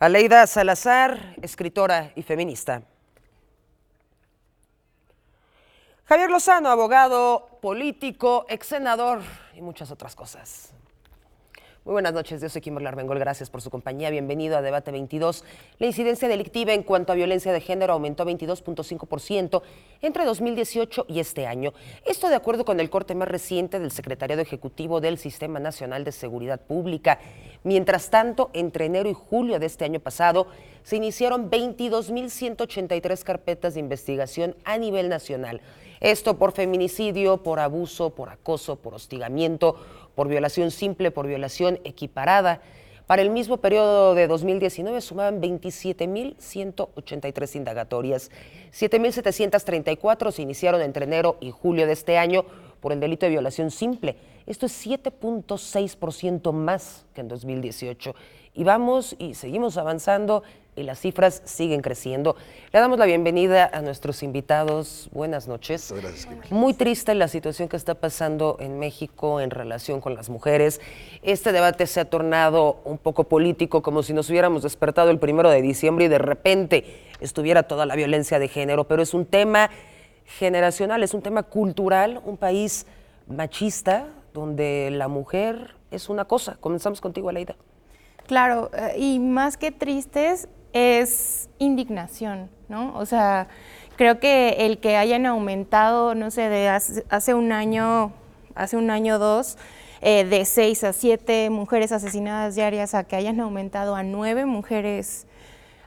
Aleida Salazar, escritora y feminista. Javier Lozano, abogado, político, ex senador y muchas otras cosas. Muy buenas noches, yo soy Kimberly Armengol, gracias por su compañía, bienvenido a Debate 22. La incidencia delictiva en cuanto a violencia de género aumentó 22.5% entre 2018 y este año. Esto de acuerdo con el corte más reciente del Secretariado Ejecutivo del Sistema Nacional de Seguridad Pública. Mientras tanto, entre enero y julio de este año pasado, se iniciaron 22.183 carpetas de investigación a nivel nacional. Esto por feminicidio, por abuso, por acoso, por hostigamiento, por violación simple, por violación equiparada. Para el mismo periodo de 2019 sumaban 27.183 indagatorias. 7.734 se iniciaron entre enero y julio de este año por el delito de violación simple. Esto es 7.6% más que en 2018. Y vamos y seguimos avanzando y las cifras siguen creciendo. Le damos la bienvenida a nuestros invitados. Buenas noches. Gracias, muy triste la situación que está pasando en México en relación con las mujeres. Este debate se ha tornado un poco político, como si nos hubiéramos despertado el 1 de diciembre y de repente estuviera toda la violencia de género, pero es un tema generacional, es un tema cultural, un país machista donde la mujer es una cosa. Comenzamos contigo, Aleida. Claro, y más que tristes es indignación, ¿no? O sea, creo que el que hayan aumentado, no sé, de hace un año o dos, de 6 a 7 mujeres asesinadas diarias a que hayan aumentado a 9 mujeres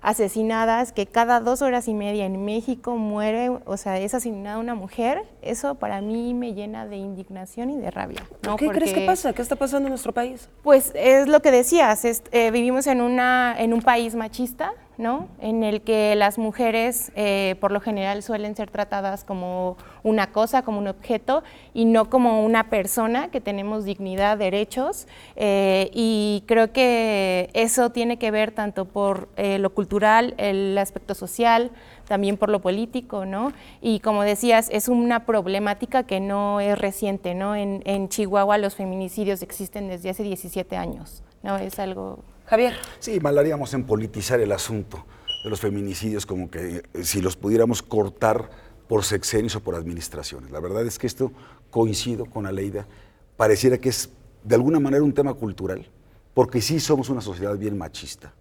asesinadas, que cada 2 horas y media en México muere, o sea, es asesinada una mujer, eso para mí me llena de indignación y de rabia, ¿no? ¿Qué crees que pasa? ¿Qué está pasando en nuestro país? Pues es lo que decías, vivimos en un país machista, ¿no? En el que las mujeres por lo general suelen ser tratadas como una cosa, como un objeto y no como una persona, que tenemos dignidad, derechos, y creo que eso tiene que ver tanto por lo cultural, el aspecto social, también por lo político, ¿no? Y como decías, es una problemática que no es reciente, ¿no? En Chihuahua los feminicidios existen desde hace 17 años, ¿no? Es algo... Javier. Sí, mal haríamos en politizar el asunto de los feminicidios, como que si los pudiéramos cortar por sexenios o por administraciones. La verdad es que esto, coincido con Aleida, pareciera que es de alguna manera un tema cultural, porque sí somos una sociedad bien machista,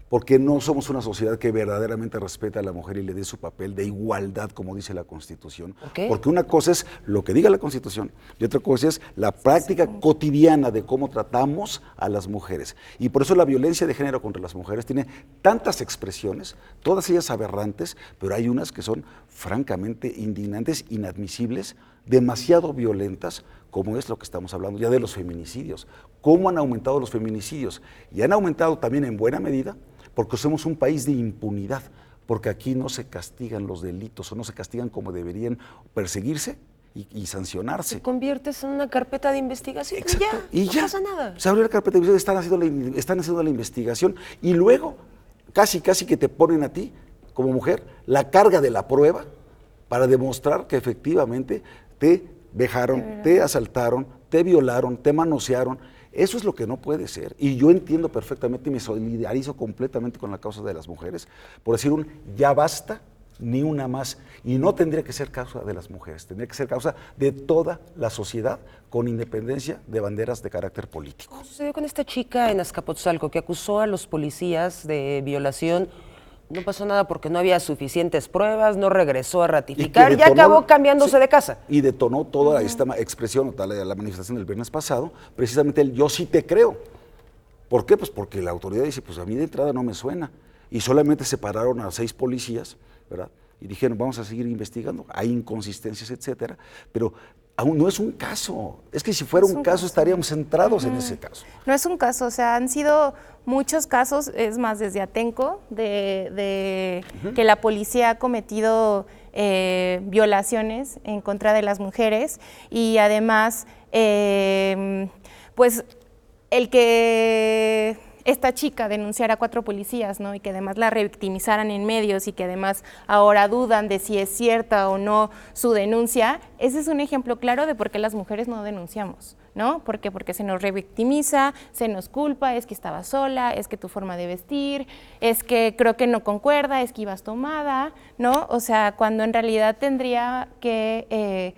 porque no somos una sociedad que verdaderamente respeta a la mujer y le dé su papel de igualdad, como dice la Constitución. ¿Por qué? Porque una cosa es lo que diga la Constitución y otra cosa es la práctica cotidiana de cómo tratamos a las mujeres. Y por eso la violencia de género contra las mujeres tiene tantas expresiones, todas ellas aberrantes, pero hay unas que son francamente indignantes, inadmisibles, demasiado violentas, como es lo que estamos hablando ya de los feminicidios. ¿Cómo han aumentado los feminicidios? Y han aumentado también en buena medida porque somos un país de impunidad, porque aquí no se castigan los delitos o no se castigan como deberían perseguirse y sancionarse. Te conviertes en una carpeta de investigación. Exacto. Y ya, no pasa nada. Se abrió la carpeta de investigación, están haciendo la investigación y luego casi que te ponen a ti, como mujer, la carga de la prueba para demostrar que efectivamente te vejaron, te asaltaron, te violaron, te manosearon. Eso es lo que no puede ser. Y yo entiendo perfectamente y me solidarizo completamente con la causa de las mujeres por decir ya basta, ni una más. Y no tendría que ser causa de las mujeres, tendría que ser causa de toda la sociedad con independencia de banderas de carácter político. ¿Qué sucedió con esta chica en Azcapotzalco que acusó a los policías de violación? No pasó nada porque no había suficientes pruebas, no regresó a ratificar, ya acabó cambiándose de casa. Y detonó toda esta expresión, la manifestación del viernes pasado, precisamente el yo sí te creo. ¿Por qué? Pues porque la autoridad dice, pues a mí de entrada no me suena. Y solamente separaron a 6 policías, ¿verdad? Y dijeron, vamos a seguir investigando, hay inconsistencias, etcétera, pero aún no es un caso. Es que si fuera un caso estaríamos centrados en ese caso. No es un caso, o sea, han sido muchos casos, es más, desde Atenco, que la policía ha cometido violaciones en contra de las mujeres y además, pues, el que esta chica denunciara a 4 policías, ¿no? Y que además la revictimizaran en medios y que además ahora dudan de si es cierta o no su denuncia, ese es un ejemplo claro de por qué las mujeres no denunciamos, ¿no? ¿Por qué? Porque se nos revictimiza, se nos culpa, es que estabas sola, es que tu forma de vestir, es que creo que no concuerda, es que ibas tomada, ¿no? O sea, cuando en realidad tendría que,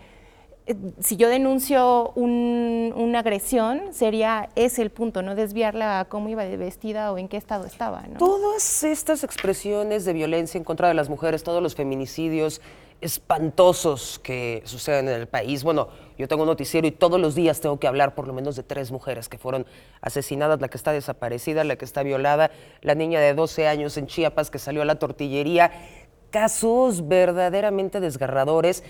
si yo denuncio una agresión, sería ese el punto, no desviarla a cómo iba de vestida o en qué estado estaba, ¿no? Todas estas expresiones de violencia en contra de las mujeres, todos los feminicidios espantosos que suceden en el país. Bueno, yo tengo un noticiero y todos los días tengo que hablar por lo menos de 3 mujeres que fueron asesinadas, la que está desaparecida, la que está violada, la niña de 12 años en Chiapas que salió a la tortillería. Casos verdaderamente desgarradores.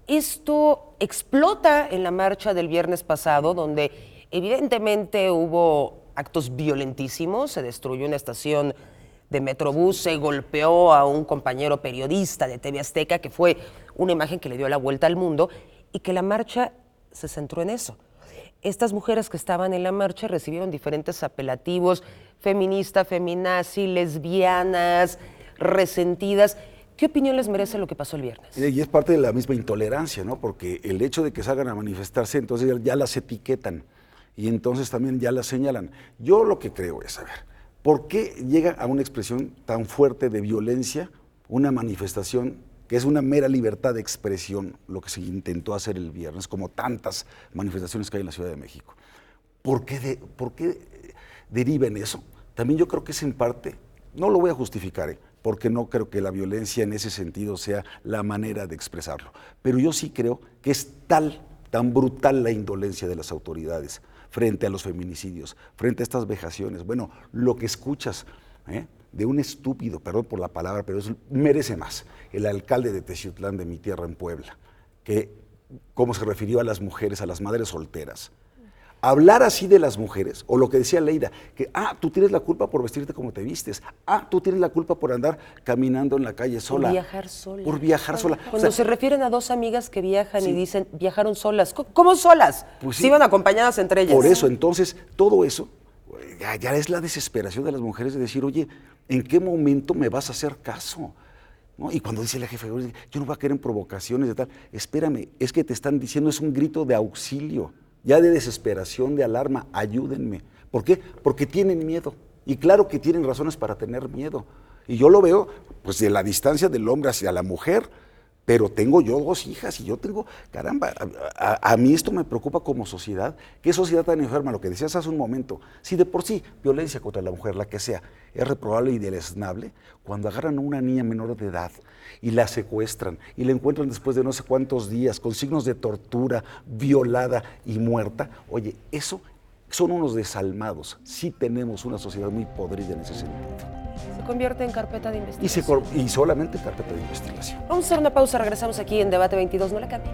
Esto explota en la marcha del viernes pasado, donde evidentemente hubo actos violentísimos, se destruyó una estación de Metrobús, se golpeó a un compañero periodista de TV Azteca, que fue una imagen que le dio la vuelta al mundo, y que la marcha se centró en eso. Estas mujeres que estaban en la marcha recibieron diferentes apelativos: feminista, feminazi, lesbianas, resentidas. ¿Qué opinión les merece lo que pasó el viernes? Y es parte de la misma intolerancia, ¿no? Porque el hecho de que salgan a manifestarse, entonces ya las etiquetan y entonces también ya las señalan. Yo lo que creo es, a ver, ¿por qué llega a una expresión tan fuerte de violencia una manifestación que es una mera libertad de expresión, lo que se intentó hacer el viernes, como tantas manifestaciones que hay en la Ciudad de México? ¿Por qué deriva en eso? También yo creo que es en parte, no lo voy a justificar, porque no creo que la violencia en ese sentido sea la manera de expresarlo, pero yo sí creo que es tan brutal la indolencia de las autoridades frente a los feminicidios, frente a estas vejaciones. Bueno, lo que escuchas de un estúpido, perdón por la palabra, pero eso merece más, el alcalde de Teciutlán, de mi tierra en Puebla, que cómo se refirió a las mujeres, a las madres solteras. Hablar así de las mujeres, o lo que decía Leida, que tú tienes la culpa por vestirte como te vistes, tú tienes la culpa por andar caminando en la calle sola. Por viajar sola. Por viajar sola. Cuando se refieren a 2 amigas que viajan y dicen, viajaron solas. ¿Cómo solas? Pues sí, iban acompañadas entre ellas. Por eso, entonces, todo eso, ya es la desesperación de las mujeres de decir, oye, ¿en qué momento me vas a hacer caso? ¿No? Y cuando dice la jefa, yo no voy a caer en provocaciones de tal, espérame, es que te están diciendo, es un grito de auxilio, ya de desesperación, de alarma, ayúdenme. ¿Por qué? Porque tienen miedo. Y claro que tienen razones para tener miedo. Y yo lo veo, pues, de la distancia del hombre hacia la mujer, pero tengo yo 2 hijas y yo tengo, caramba, a mí esto me preocupa como sociedad. ¿Qué sociedad tan enferma? Lo que decías hace un momento, si de por sí violencia contra la mujer, la que sea, es reprobable y deleznable, cuando agarran a una niña menor de edad y la secuestran y la encuentran después de no sé cuántos días con signos de tortura, violada y muerta, oye, eso son unos desalmados. Sí tenemos una sociedad muy podrida en ese sentido. Se convierte en carpeta de investigación. Y solamente carpeta de investigación. Vamos a hacer una pausa, regresamos aquí en Debate 22, no la cambie.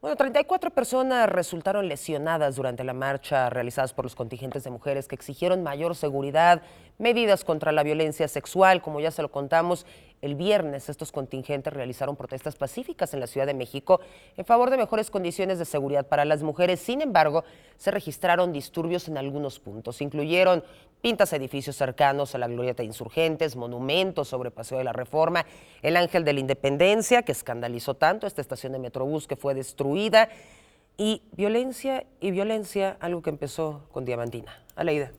Bueno, 34 personas resultaron lesionadas durante la marcha realizadas por los contingentes de mujeres que exigieron mayor seguridad, medidas contra la violencia sexual. Como ya se lo contamos, el viernes estos contingentes realizaron protestas pacíficas en la Ciudad de México en favor de mejores condiciones de seguridad para las mujeres. Sin embargo, se registraron disturbios en algunos puntos. Incluyeron pintas a edificios cercanos a la Glorieta de Insurgentes, monumentos sobre Paseo de la Reforma, el Ángel de la Independencia, que escandalizó tanto esta estación de Metrobús que fue destruida, y violencia, algo que empezó con Diamantina. Aleida.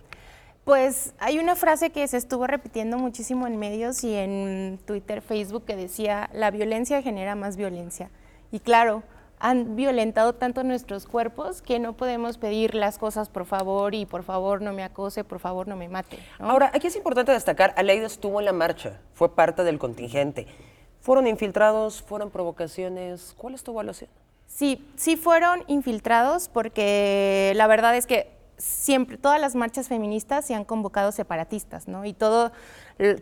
Pues hay una frase que se estuvo repitiendo muchísimo en medios y en Twitter, Facebook, que decía, la violencia genera más violencia. Y claro, han violentado tanto nuestros cuerpos que no podemos pedir las cosas por favor y por favor no me acose, por favor no me mate, ¿no? Ahora, aquí es importante destacar, Aleida estuvo en la marcha, fue parte del contingente. ¿Fueron infiltrados? ¿Fueron provocaciones? ¿Cuál es tu evaluación? Sí fueron infiltrados porque la verdad es que siempre, todas las marchas feministas se han convocado separatistas, ¿no? Y todos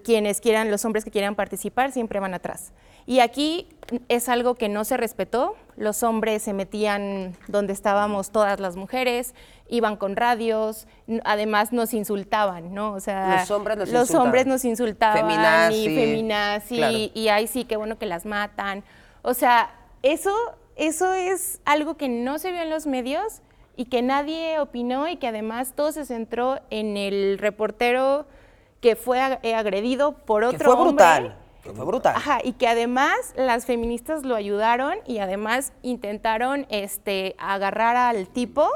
quienes quieran, los hombres que quieran participar, siempre van atrás. Y aquí es algo que no se respetó, los hombres se metían donde estábamos todas las mujeres, iban con radios, además nos insultaban, ¿no? O sea, los hombres nos insultaban, feminazi, claro. Y ay sí, qué bueno que las matan. O sea, eso es algo que no se vio en los medios y que nadie opinó y que además todo se centró en el reportero que fue agredido por otro que fue brutal, hombre. que fue brutal. Ajá, y que además las feministas lo ayudaron y además intentaron agarrar al tipo,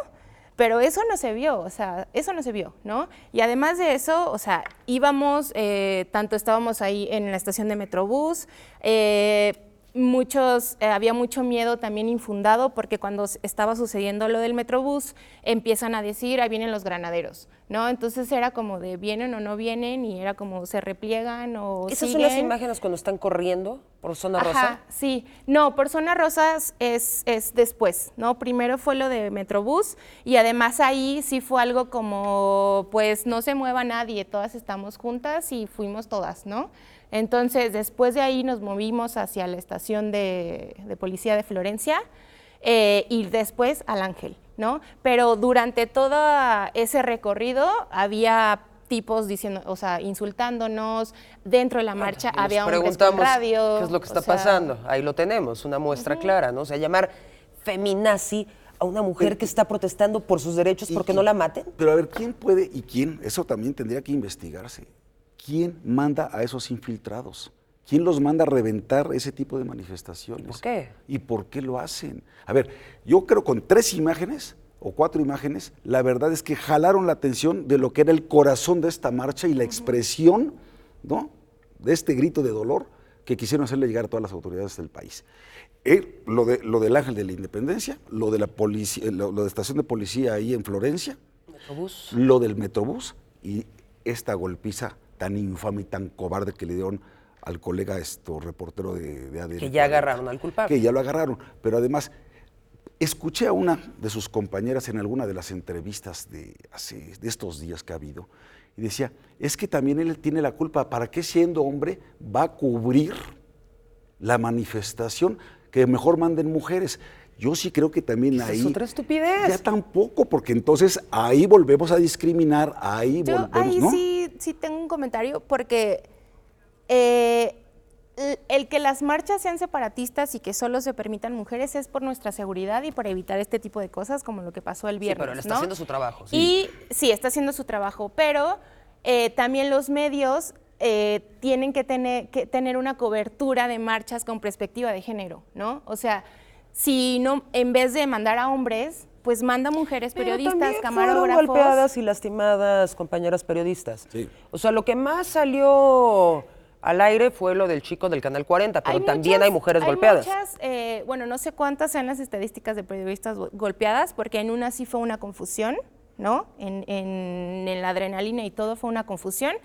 pero eso no se vio, o sea, eso no se vio, ¿no? Y además de eso, o sea, íbamos, tanto estábamos ahí en la estación de Metrobús, había mucho miedo también infundado porque cuando estaba sucediendo lo del Metrobús empiezan a decir, ahí vienen los granaderos, ¿no? Entonces era como de vienen o no vienen y era como se repliegan o ¿Esas siguen. son las imágenes cuando están corriendo por zona rosa? Ajá, sí. No, por zona rosa es después, ¿no? Primero fue lo de Metrobús y además ahí sí fue algo como, pues no se mueva nadie, todas estamos juntas y fuimos todas, ¿no? Entonces, después de ahí nos movimos hacia la estación de policía de Florencia y después al Ángel, ¿no? Pero durante todo ese recorrido había tipos diciendo, o sea, insultándonos, dentro de la marcha Y nos había hombres con preguntamos radio. qué es lo que está pasando. Ahí lo tenemos, una muestra clara, ¿no? O sea, llamar feminazi a una mujer que está protestando por sus derechos porque no la maten. Pero a ver, ¿quién puede y quién? Eso también tendría que investigarse. ¿Quién manda a esos infiltrados? ¿Quién los manda a reventar ese tipo de manifestaciones? ¿Por qué? ¿Y por qué lo hacen? A ver, yo creo con 3 imágenes o 4 imágenes, la verdad es que jalaron la atención de lo que era el corazón de esta marcha y la expresión, ¿no?, de este grito de dolor que quisieron hacerle llegar a todas las autoridades del país. Lo del Ángel de la Independencia, lo de la policía, lo de estación de policía ahí en Florencia, Metrobús. lo del Metrobús y esta golpiza tan infame y tan cobarde que le dieron al colega reportero de ADN. Que ya agarraron al culpable. Que ya lo agarraron, pero además escuché a una de sus compañeras en alguna de las entrevistas de estos días que ha habido y decía, es que también él tiene la culpa, ¿para qué siendo hombre va a cubrir la manifestación? Que mejor manden mujeres. Yo sí creo que también ahí... Es otra estupidez. Ya tampoco, porque entonces ahí volvemos a discriminar, Yo ahí ¿no? sí tengo un comentario, porque el que las marchas sean separatistas y que solo se permitan mujeres es por nuestra seguridad y por evitar este tipo de cosas como lo que pasó el viernes. Sí, pero él está ¿no? haciendo su trabajo. Sí. Y sí, está haciendo su trabajo, pero también los medios tienen que tener una cobertura de marchas con perspectiva de género, ¿no? O sea, si no, en vez de mandar a hombres, pues manda mujeres, periodistas, camarógrafos. Fueron golpeadas y lastimadas compañeras periodistas. Sí. O sea, lo que más salió al aire fue lo del chico del Canal 40, pero también hay mujeres golpeadas. Bueno, no sé cuántas sean las estadísticas de periodistas golpeadas, porque en una sí fue una confusión, ¿no? En la adrenalina y todo fue una confusión,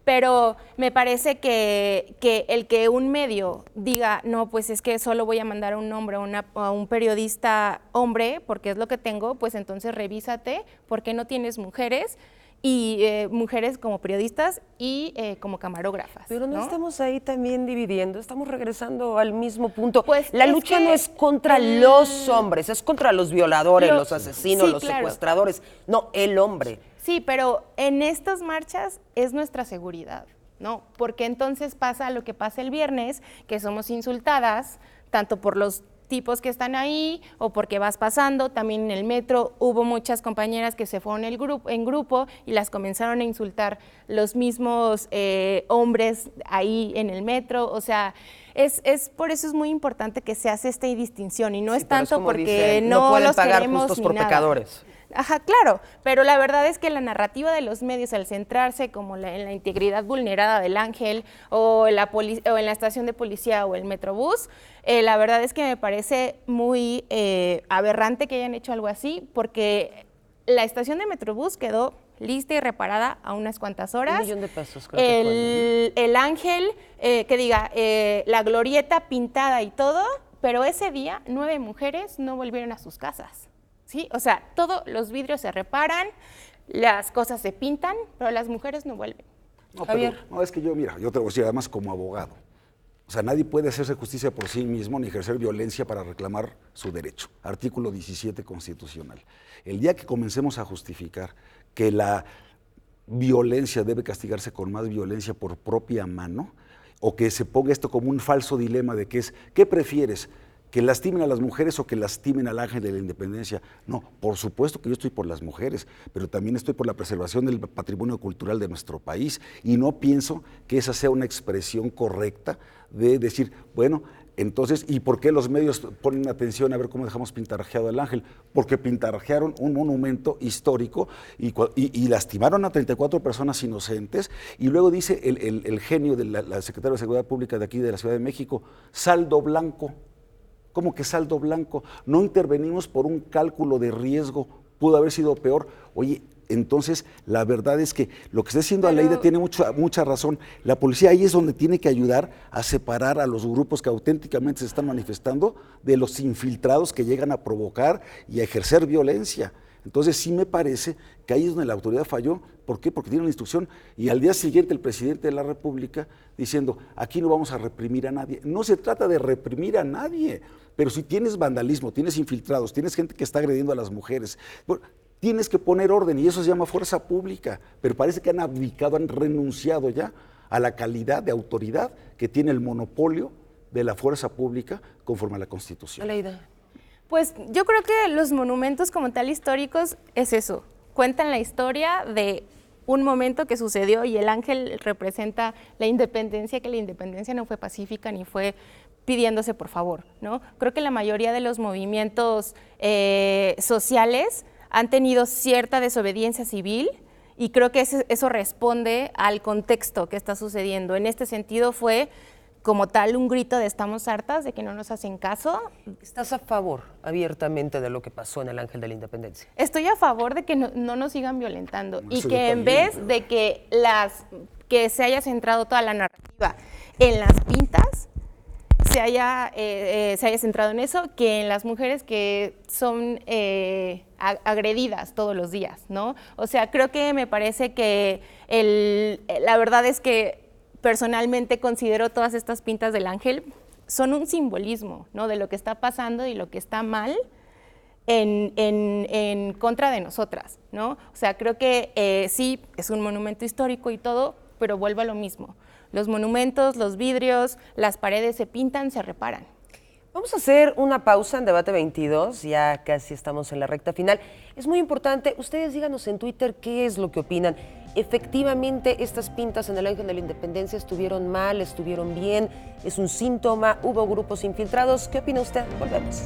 pero me parece que el que un medio diga, no, pues es que solo voy a mandar a un hombre, a un periodista hombre, porque es lo que tengo, pues entonces revísate, ¿por qué no tienes mujeres? Y mujeres como periodistas y como camarógrafas. Pero no estamos ahí también dividiendo, estamos regresando al mismo punto. Pues la lucha no es contra los hombres, es contra los violadores, los asesinos, sí, los claro. secuestradores, no el hombre. Sí, pero en estas marchas es nuestra seguridad, ¿no? Porque entonces pasa lo que pasa el viernes, que somos insultadas, tanto por los tipos que están ahí o porque vas pasando. También en el metro hubo muchas compañeras que se fueron en grupo y las comenzaron a insultar los mismos hombres ahí en el metro. O sea, por eso es muy importante que se hace esta distinción y no es tanto porque dicen, no pueden los pagar queremos justos ni por nada. pecadores. Ajá, claro, pero la verdad es que la narrativa de los medios, al centrarse como en la integridad vulnerada del Ángel o en la estación de policía o el Metrobús, la verdad es que me parece muy aberrante que hayan hecho algo así, porque la estación de Metrobús quedó lista y reparada a unas cuantas horas. $1 millón creo que fue. El Ángel, la glorieta pintada y todo, pero ese día 9 mujeres no volvieron a sus casas. ¿Sí? O sea, todos los vidrios se reparan, las cosas se pintan, pero las mujeres no vuelven. No, Javier. pero, no, es que yo te voy a decir, además como abogado, o sea, nadie puede hacerse justicia por sí mismo ni ejercer violencia para reclamar su derecho. Artículo 17 constitucional. El día que comencemos a justificar que la violencia debe castigarse con más violencia por propia mano, o que se ponga esto como un falso dilema de que es, ¿qué prefieres? que lastimen a las mujeres o que lastimen al ángel de la independencia. No, por supuesto que yo estoy por las mujeres, pero también estoy por la preservación del patrimonio cultural de nuestro país y no pienso que esa sea una expresión correcta de decir, bueno, entonces, ¿y por qué los medios ponen atención a ver cómo dejamos pintarrajeado al ángel? Porque pintarrajearon un monumento histórico y lastimaron a 34 personas inocentes. Y luego dice el genio de la secretaria de Seguridad Pública de aquí de la Ciudad de México, saldo blanco. ¿Cómo que saldo blanco? No intervenimos por un cálculo de riesgo, pudo haber sido peor. Oye, entonces la verdad es que lo que está diciendo Aleida tiene mucha razón. La policía ahí es donde tiene que ayudar a separar a los grupos que auténticamente se están manifestando de los infiltrados que llegan a provocar y a ejercer violencia. Entonces sí me parece que ahí es donde la autoridad falló. ¿Por qué? Porque tiene una instrucción y al día siguiente el presidente de la República diciendo, aquí no vamos a reprimir a nadie. No se trata de reprimir a nadie, pero si tienes vandalismo, tienes infiltrados, tienes gente que está agrediendo a las mujeres, bueno, tienes que poner orden y eso se llama fuerza pública, pero parece que han abdicado, han renunciado ya a la calidad de autoridad que tiene el monopolio de la fuerza pública conforme a la Constitución. Aleida. Pues yo creo que los monumentos como tal históricos es eso, cuentan la historia de un momento que sucedió y el ángel representa la independencia, que la independencia no fue pacífica ni fue pidiéndose por favor, ¿no? Creo que la mayoría de los movimientos sociales han tenido cierta desobediencia civil y creo que eso responde al contexto que está sucediendo. En este sentido fue como tal un grito de estamos hartas, de que no nos hacen caso. ¿Estás a favor abiertamente de lo que pasó en el Ángel de la Independencia? Estoy a favor de que no nos sigan violentando y Eso que yo en también, vez de que se haya centrado toda la narrativa en las pintas, se haya centrado en eso, que en las mujeres que son agredidas todos los días, ¿no? O sea, creo que me parece que la verdad es que personalmente considero todas estas pintas del ángel son un simbolismo, ¿no? De lo que está pasando y lo que está mal en contra de nosotras, ¿no? O sea, creo que sí, es un monumento histórico y todo, pero vuelvo a lo mismo. Los monumentos, los vidrios, las paredes se pintan, se reparan. Vamos a hacer una pausa en Debate 22, ya casi estamos en la recta final. Es muy importante, ustedes díganos en Twitter qué es lo que opinan. Efectivamente, estas pintas en el Ángel de la Independencia estuvieron mal, estuvieron bien, es un síntoma, hubo grupos infiltrados. ¿Qué opina usted? Volvemos.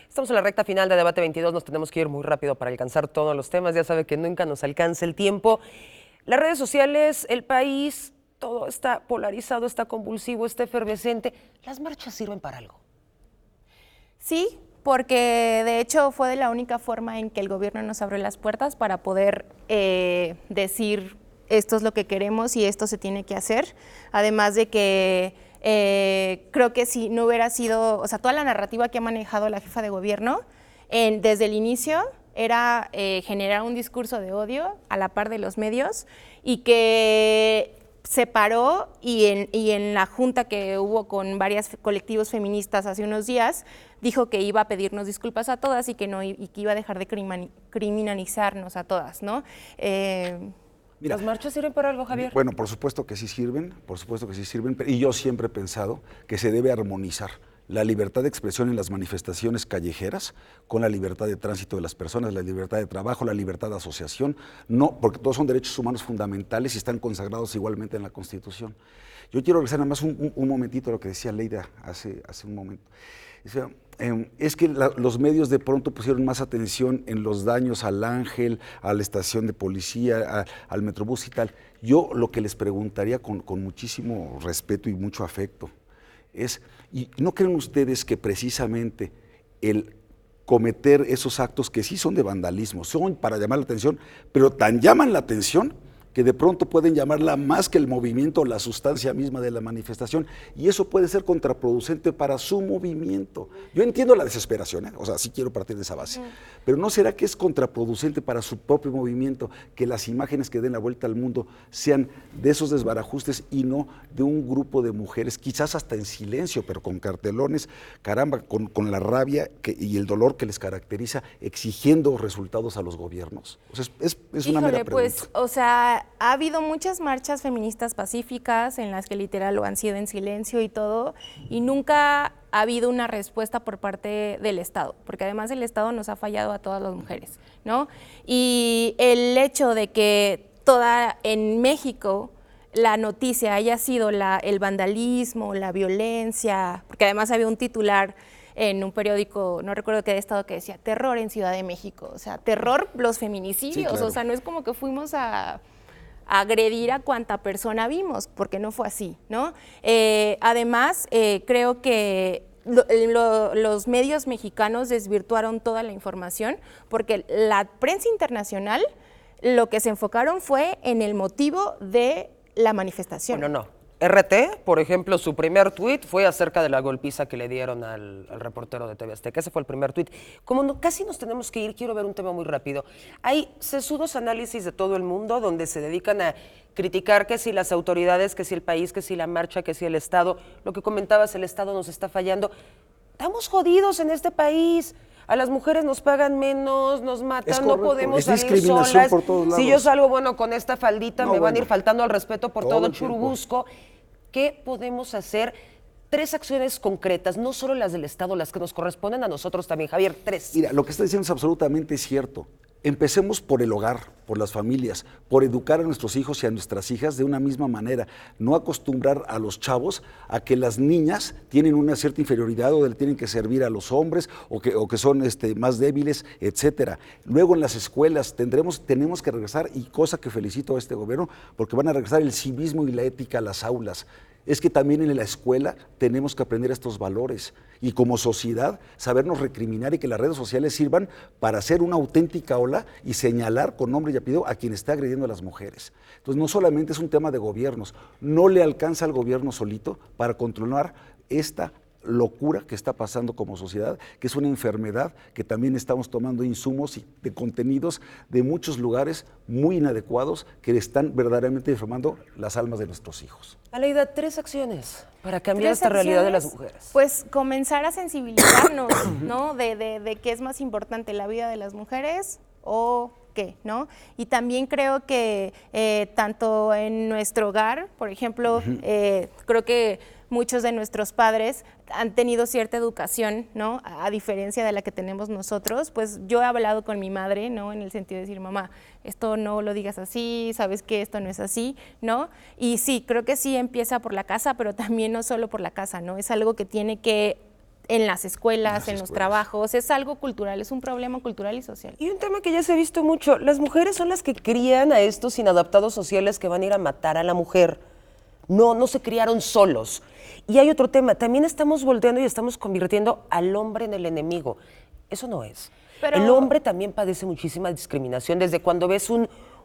Estamos en la recta final de Debate 22, nos tenemos que ir muy rápido para alcanzar todos los temas, ya sabe que nunca nos alcanza el tiempo. Las redes sociales, el país, todo está polarizado, está convulsivo, está efervescente. ¿Las marchas sirven para algo? Sí, porque de hecho fue la única forma en que el gobierno nos abrió las puertas para poder decir esto es lo que queremos y esto se tiene que hacer, además de que creo que si no hubiera sido, o sea, toda la narrativa que ha manejado la jefa de gobierno desde el inicio era generar un discurso de odio a la par de los medios y que se paró y en la junta que hubo con varios colectivos feministas hace unos días, dijo que iba a pedirnos disculpas a todas y que iba a dejar de criminalizarnos a todas, ¿no? Mira, ¿Las marchas sirven para algo, Javier? Bueno, por supuesto que sí sirven, y yo siempre he pensado que se debe armonizar la libertad de expresión en las manifestaciones callejeras con la libertad de tránsito de las personas, la libertad de trabajo, la libertad de asociación, no, porque todos son derechos humanos fundamentales y están consagrados igualmente en la Constitución. Yo quiero regresar nada más un momentito a lo que decía Leida hace un momento. O sea, es que los medios de pronto pusieron más atención en los daños al Ángel, a la estación de policía, al Metrobús y tal. Yo lo que les preguntaría con muchísimo respeto y mucho afecto es, ¿y no creen ustedes que precisamente el cometer esos actos que sí son de vandalismo, son para llamar la atención, pero tan llaman la atención que de pronto pueden llamarla más que el movimiento, la sustancia misma de la manifestación, y eso puede ser contraproducente para su movimiento. Yo entiendo la desesperación, o sea, sí quiero partir de esa base, pero ¿no será que es contraproducente para su propio movimiento que las imágenes que den la vuelta al mundo sean de esos desbarajustes y no de un grupo de mujeres, quizás hasta en silencio, pero con cartelones, caramba, con la rabia y el dolor que les caracteriza, exigiendo resultados a los gobiernos? O sea, es una mera pregunta. Pues, o sea, ha habido muchas marchas feministas pacíficas en las que literal lo han sido en silencio y todo, y nunca ha habido una respuesta por parte del Estado, porque además el Estado nos ha fallado a todas las mujeres, ¿no? Y el hecho de que en México la noticia haya sido el vandalismo, la violencia, porque además había un titular en un periódico, no recuerdo qué estado, que decía terror en Ciudad de México, o sea, terror los feminicidios, sí, claro. O sea, no es como que fuimos a agredir a cuanta persona vimos, porque no fue así, ¿no? Además, creo que los medios mexicanos desvirtuaron toda la información, porque la prensa internacional lo que se enfocaron fue en el motivo de la manifestación. Bueno, no. RT, por ejemplo, su primer tuit fue acerca de la golpiza que le dieron al reportero de TV Azteca. Ese fue el primer tuit. Como casi nos tenemos que ir, quiero ver un tema muy rápido. Hay sesudos análisis de todo el mundo donde se dedican a criticar que si las autoridades, que si el país, que si la marcha, que si el Estado. Lo que comentabas, el Estado nos está fallando. Estamos jodidos en este país. A las mujeres nos pagan menos, nos matan, no podemos salir solas. Por todos lados. Si yo salgo, bueno, con esta faldita, me van a ir faltando al respeto por todo el Churubusco. ¿Qué podemos hacer? 3 acciones concretas, no solo las del Estado, las que nos corresponden a nosotros también. Javier, 3. Mira, lo que está diciendo es absolutamente cierto. Empecemos por el hogar, por las familias, por educar a nuestros hijos y a nuestras hijas de una misma manera. No acostumbrar a los chavos a que las niñas tienen una cierta inferioridad o le tienen que servir a los hombres o que son más débiles, etcétera. Luego en las escuelas tenemos que regresar, y cosa que felicito a este gobierno, porque van a regresar el civismo y la ética a las aulas. Es que también en la escuela tenemos que aprender estos valores y como sociedad sabernos recriminar y que las redes sociales sirvan para hacer una auténtica ola y señalar con nombre y apellido a quien está agrediendo a las mujeres. Entonces no solamente es un tema de gobiernos, no le alcanza al gobierno solito para controlar esta locura que está pasando como sociedad, que es una enfermedad que también estamos tomando insumos y de contenidos de muchos lugares muy inadecuados que están verdaderamente enfermando las almas de nuestros hijos. Aleida, 3 acciones para cambiar esta realidad de las mujeres. Pues comenzar a sensibilizarnos, ¿no? De qué es más importante, la vida de las mujeres o qué, ¿no? Y también creo que tanto en nuestro hogar, por ejemplo, creo que muchos de nuestros padres han tenido cierta educación, ¿no? A diferencia de la que tenemos nosotros, pues yo he hablado con mi madre, ¿no? En el sentido de decir, mamá, esto no lo digas así, sabes que esto no es así, ¿no? Y sí, creo que sí empieza por la casa, pero también no solo por la casa, ¿no? Es algo que tiene que en las escuelas, en los trabajos, es algo cultural, es un problema cultural y social. Y un tema que ya se ha visto mucho, las mujeres son las que crían a estos inadaptados sociales que van a ir a matar a la mujer. No se criaron solos. Y hay otro tema, también estamos volteando y estamos convirtiendo al hombre en el enemigo. Eso no es. Pero el hombre también padece muchísima discriminación. Desde cuando ves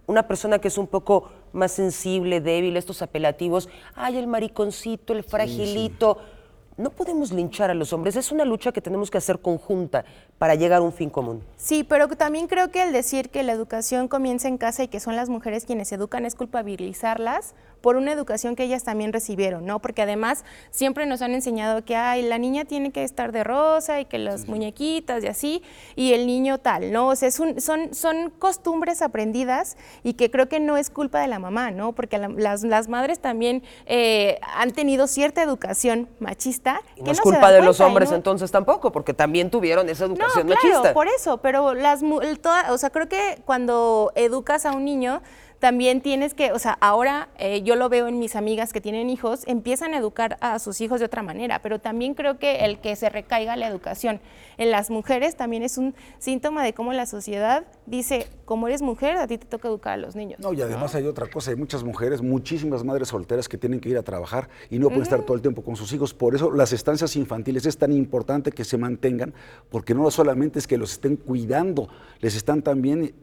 una persona que es un poco más sensible, débil, estos apelativos, ay, el mariconcito, el fragilito. Sí. No podemos linchar a los hombres, es una lucha que tenemos que hacer conjunta para llegar a un fin común. Sí, pero también creo que el decir que la educación comienza en casa y que son las mujeres quienes educan es culpabilizarlas por una educación que ellas también recibieron, ¿no? Porque además siempre nos han enseñado que ay, la niña tiene que estar de rosa y que las muñequitas y así, y el niño tal, ¿no? O sea, son costumbres aprendidas y que creo que no es culpa de la mamá, ¿no? Porque las madres también han tenido cierta educación machista. Y no es culpa de los hombres entonces tampoco, porque también tuvieron esa educación machista. Claro, por eso, pero o sea, creo que cuando educas a un niño también tienes que, o sea, ahora yo lo veo en mis amigas que tienen hijos, empiezan a educar a sus hijos de otra manera, pero también creo que el que se recaiga la educación en las mujeres también es un síntoma de cómo la sociedad dice, como eres mujer, a ti te toca educar a los niños. No, y además hay otra cosa, hay muchas mujeres, muchísimas madres solteras que tienen que ir a trabajar y no pueden estar todo el tiempo con sus hijos, por eso las estancias infantiles es tan importante que se mantengan, porque no solamente es que los estén cuidando, les están también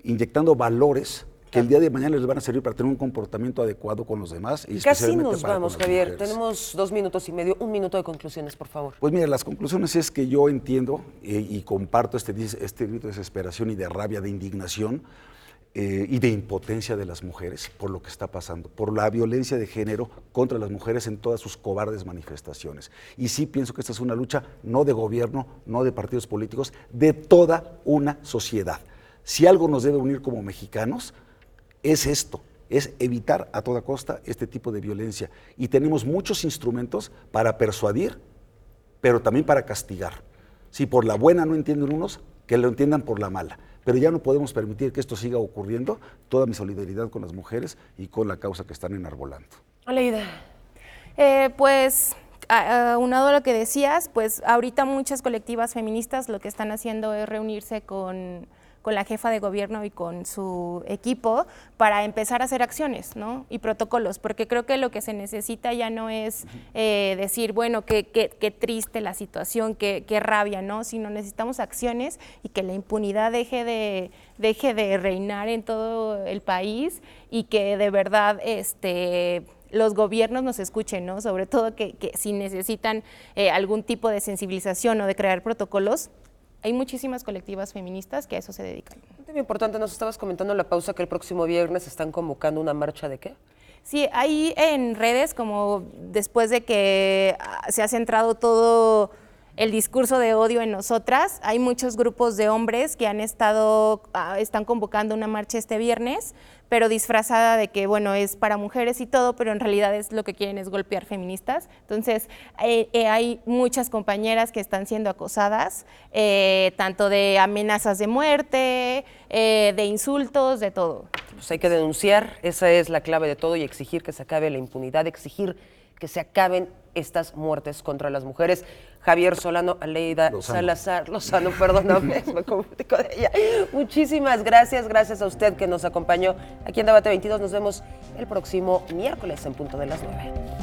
inyectando valores que el día de mañana les van a servir para tener un comportamiento adecuado con los demás. Y Casi especialmente nos para con vamos, las Javier. mujeres. Tenemos 2 minutos y medio, 1 minuto de conclusiones, por favor. Pues mira, las conclusiones es que yo entiendo y comparto este grito de desesperación y de rabia, de indignación y de impotencia de las mujeres por lo que está pasando, por la violencia de género contra las mujeres en todas sus cobardes manifestaciones. Y sí pienso que esta es una lucha no de gobierno, no de partidos políticos, de toda una sociedad. Si algo nos debe unir como mexicanos, es esto, es evitar a toda costa este tipo de violencia. Y tenemos muchos instrumentos para persuadir, pero también para castigar. Si por la buena no entienden unos, que lo entiendan por la mala. Pero ya no podemos permitir que esto siga ocurriendo. Toda mi solidaridad con las mujeres y con la causa que están enarbolando. Aleida. Pues, aunado a lo que decías, pues ahorita muchas colectivas feministas lo que están haciendo es reunirse con la jefa de gobierno y con su equipo para empezar a hacer acciones, ¿no? Y protocolos, porque creo que lo que se necesita ya no es decir, bueno, qué triste la situación, qué rabia, ¿no? Sino necesitamos acciones y que la impunidad deje de reinar en todo el país y que de verdad los gobiernos nos escuchen, ¿no? Sobre todo que si necesitan algún tipo de sensibilización o de crear protocolos. Hay muchísimas colectivas feministas que a eso se dedican. Un tema importante, nos estabas comentando en la pausa que el próximo viernes están convocando una marcha ¿de qué? Sí, hay en redes, como después de que se ha centrado todo el discurso de odio en nosotras, hay muchos grupos de hombres que están convocando una marcha este viernes, pero disfrazada de que, bueno, es para mujeres y todo, pero en realidad lo que quieren es golpear feministas. Entonces, hay muchas compañeras que están siendo acosadas, tanto de amenazas de muerte, de insultos, de todo. Pues hay que denunciar, esa es la clave de todo, y exigir que se acabe la impunidad, exigir que se acaben estas muertes contra las mujeres. Javier Solano, Aleida Salazar Lozano, perdóname, me confundí con ella. Muchísimas gracias, gracias a usted que nos acompañó aquí en Debate 22. Nos vemos el próximo miércoles en punto de las 9.